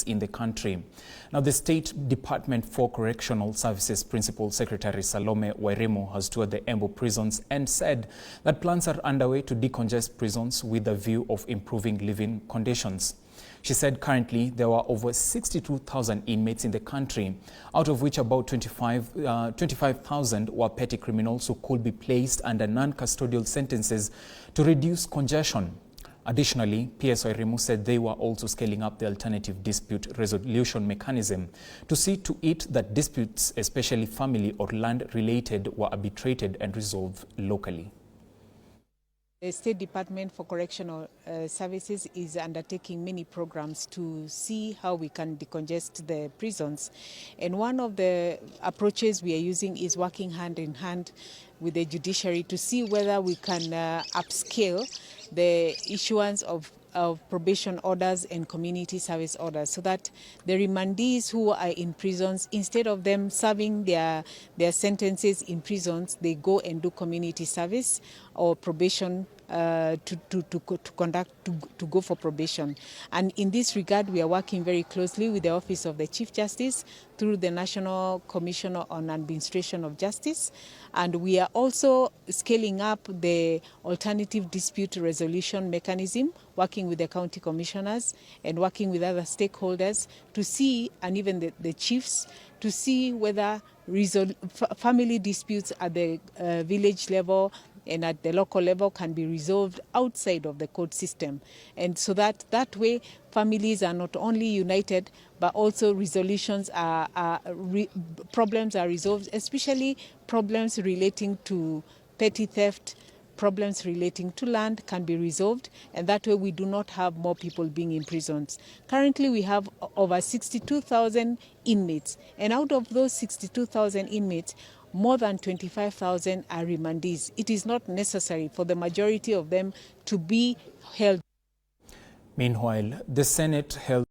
in the country. Now, the State Department for Correctional Services Principal Secretary Salome Wairimu has toured the Embu prisons and said that plans are underway to decongest prisons with a view of improving living conditions. She said currently there were over 62,000 inmates in the country, out of which about 25,000 were petty criminals who could be placed under non-custodial sentences to reduce congestion. Additionally, PS Wairimu said they were also scaling up the alternative dispute resolution mechanism to see to it that disputes, especially family or land-related, were arbitrated and resolved locally. The State Department for Correctional Services is undertaking many programs to see how we can decongest the prisons. And one of the approaches we are using is working hand in hand with the judiciary to see whether we can upscale the issuance of probation orders and community service orders, so that the remandees who are in prisons, instead of them serving their sentences in prisons, they go and do community service or probation to go for probation. And in this regard, we are working very closely with the Office of the Chief Justice through the National Commissioner on Administration of Justice. And we are also scaling up the alternative dispute resolution mechanism, working with the county commissioners and working with other stakeholders to see, and even the chiefs, to see whether family disputes at the village level and at the local level can be resolved outside of the court system. And so that way families are not only united, but also resolutions problems are resolved, especially problems relating to petty theft, problems relating to land can be resolved, and that way we do not have more people being in prisons. Currently we have over 62,000 inmates, and out of those 62,000 inmates, more than 25,000 are remandees. It is not necessary for the majority of them to be held. Meanwhile, the Senate held